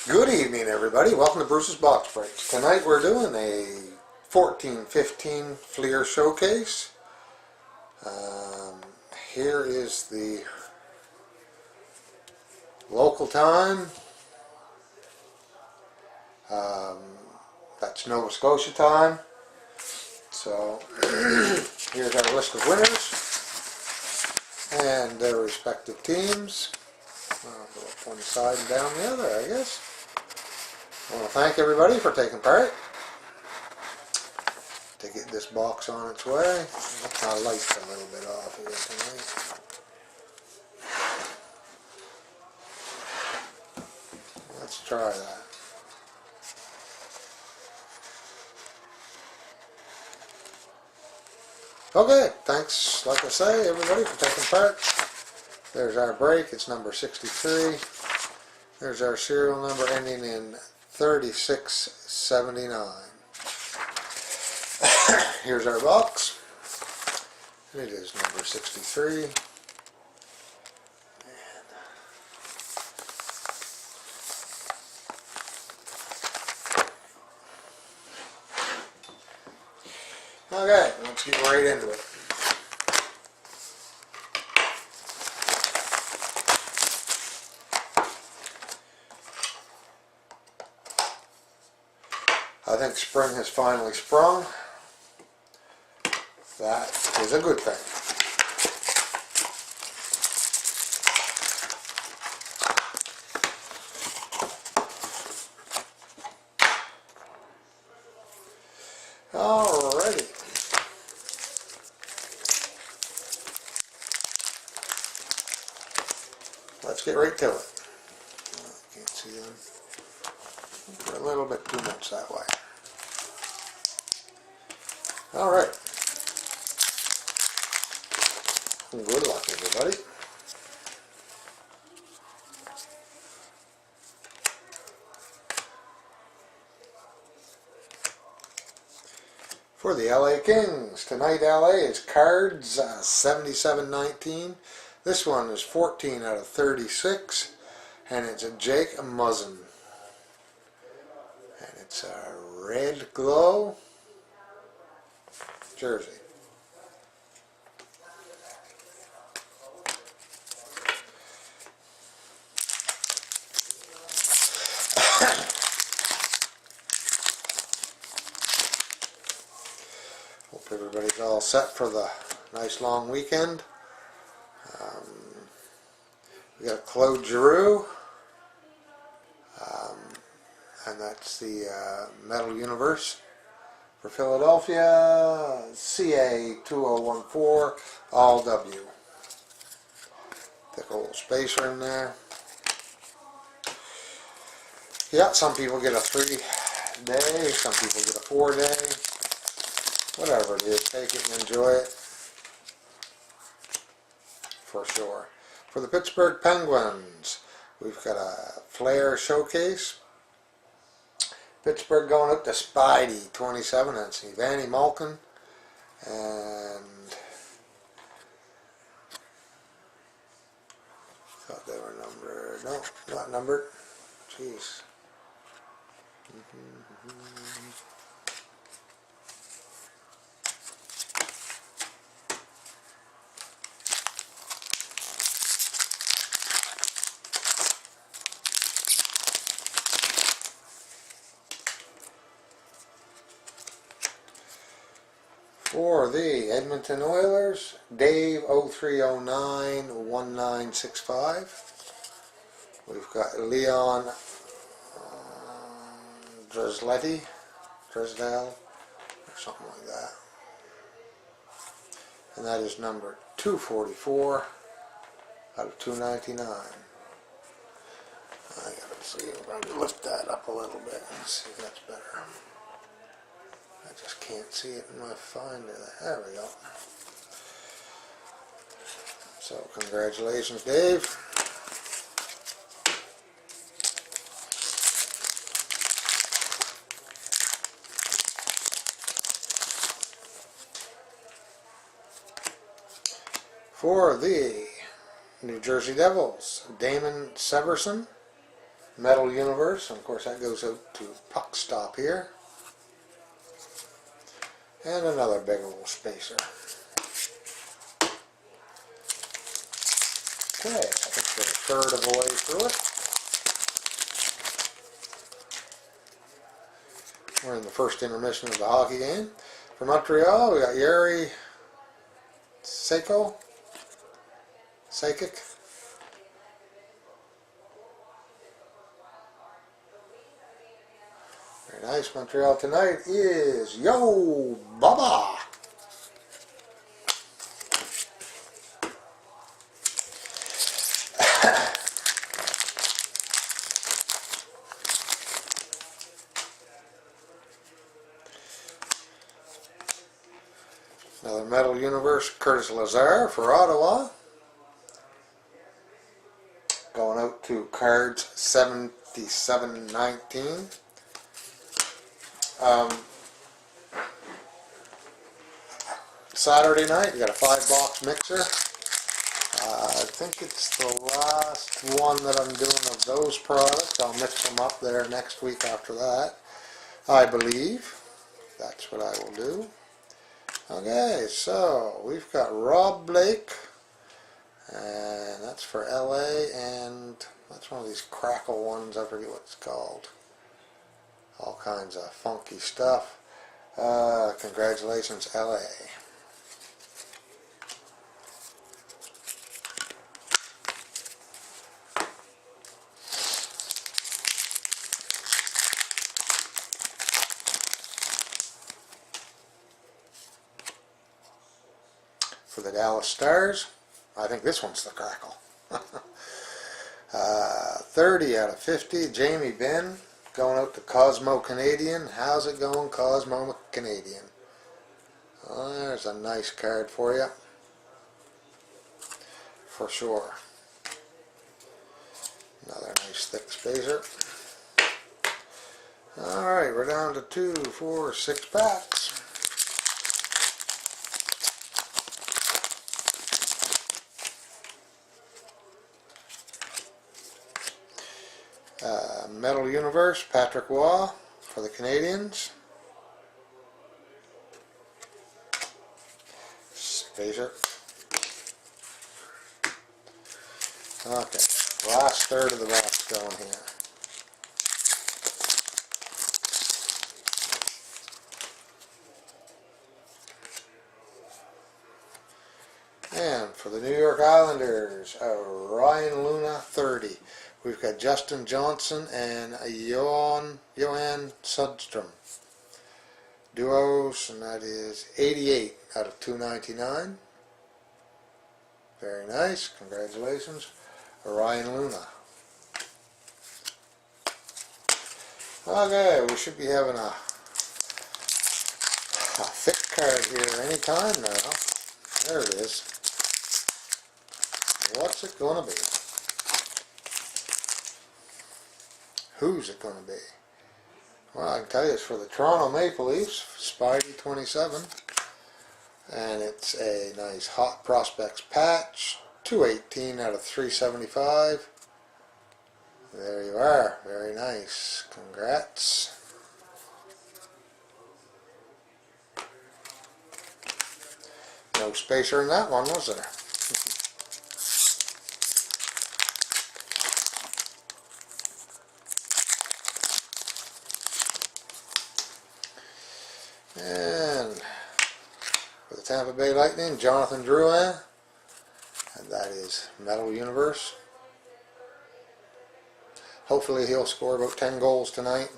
Good evening, everybody. Welcome to Bruce's Box Breaks. Tonight we're doing a 14-15 Fleer showcase. Here is the local time. That's Nova Scotia time. So here's our list of winners and their respective teams. I'll go up one side and down the other, I guess. I want to thank everybody for taking part to get this box on its way. My light's a little bit off here tonight. Let's try that. Okay, thanks, like I say, everybody, for taking part. There's our break. It's number 63. There's our serial number ending in 3679. Here's our box. It is number 63. Okay, let's get right into it. I think spring has finally sprung. That is a good thing. Alrighty. Let's get right to it. Can't see them. They're a little bit too much that way. Alright. Good luck, everybody. For the LA Kings, tonight LA is Cards 77-19. This one is 14 out of 36, and it's a Jake Muzzin. And it's a red glow jersey. Hope everybody's all set for the nice long weekend. We got Claude Giroux, and that's the Metal Universe for Philadelphia, CA 2014, all W. Thick old spacer in there. Yeah, some people get a 3-day, some people get a 4-day. Whatever it is, take it and enjoy it. For sure. For the Pittsburgh Penguins, we've got a Flair showcase. Pittsburgh going up to Spidey 27. That's Evgeny Malkin. And thought they were numbered. No, not numbered. Jeez. For the Edmonton Oilers, Dave 03091965. We've got Leon Drysdale, or something like that. And that is number 244 out of 299. I gotta see if I can lift that up a little bit and see if that's better. I just can't see it in my finder. There we go. So, congratulations, Dave. For the New Jersey Devils, Damon Severson, Metal Universe, and of course that goes out to Puck Stop here. And another big old spacer. Okay, I think we're a third of the way through it. We're in the first intermission of the hockey game. For Montreal, we got Yuri Sakic. Very nice. Montreal tonight is Yo Baba. Another Metal Universe, Curtis Lazar for Ottawa. Going out to cards 7719. Saturday night, we got a 5-box mixer. I think it's the last one that I'm doing of those products. I'll mix them up there next week after that, I believe. That's what I will do. Okay, so we've got Rob Blake, and that's for LA, and that's one of these crackle ones, I forget what it's called. All kinds of funky stuff. Congratulations, LA. For the Dallas Stars, I think this one's the crackle. 30 out of 50, Jamie Benn, going out to Cosmo Canadian. How's it going, Cosmo Canadian? Well, there's a nice card for you, for sure. Another nice thick spacer. Alright, we're down to 2, 4, 6 packs. Metal Universe, Patrick Waugh for the Canadians. Spacer. Okay, last third of the box going here. And for the New York Islanders, Ryan Luna 30. We've got Justin Johnson and Johan Sundstrom. Duos, and that is 88 out of 299. Very nice. Congratulations, Ryan Luna. Okay, we should be having a thick card here any time now. There it is. What's it going to be? Who's it going to be? Well, I can tell you it's for the Toronto Maple Leafs, Spidey 27. And it's a nice Hot Prospects patch, 218 out of 375. There you are. Very nice. Congrats. No spacer in that one, was there? And for the Tampa Bay Lightning, Jonathan Drouin, and that is Metal Universe. Hopefully he'll score about 10 goals tonight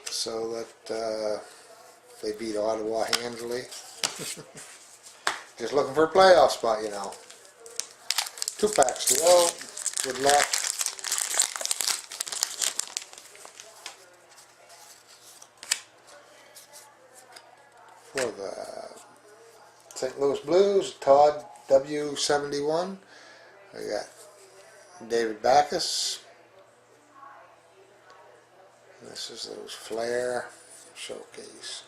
so that they beat Ottawa handily. Just looking for a playoff spot, you know. 2 packs to go. Good luck. For the St. Louis Blues, Todd W71. We got David Backes. This is those Flair Showcase.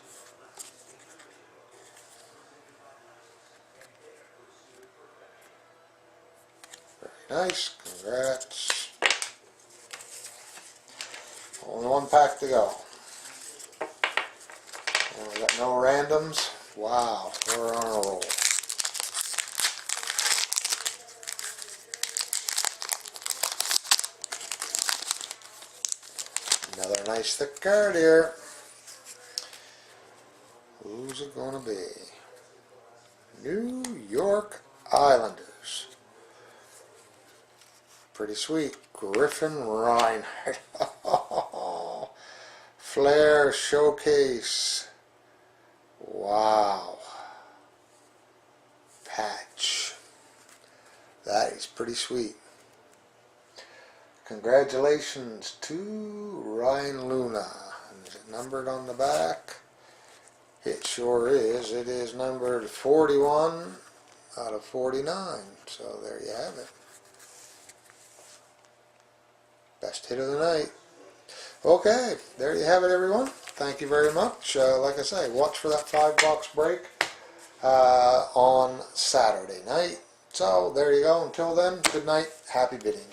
Very nice. Congrats. Only one pack to go. And we got no randoms. Wow, we're on a roll. Another nice thick card here. Who's it gonna be? New York Islanders. Pretty sweet. Griffin Reinhart. Flair Showcase. Wow. Patch. That is pretty sweet. Congratulations to Ryan Luna. Is it numbered on the back? It sure is. It is numbered 41 out of 49. So there you have it. Best hit of the night. Okay, there you have it, everyone. Thank you very much. Like I say, watch for that $5 break on Saturday night. So there you go. Until then, good night. Happy bidding.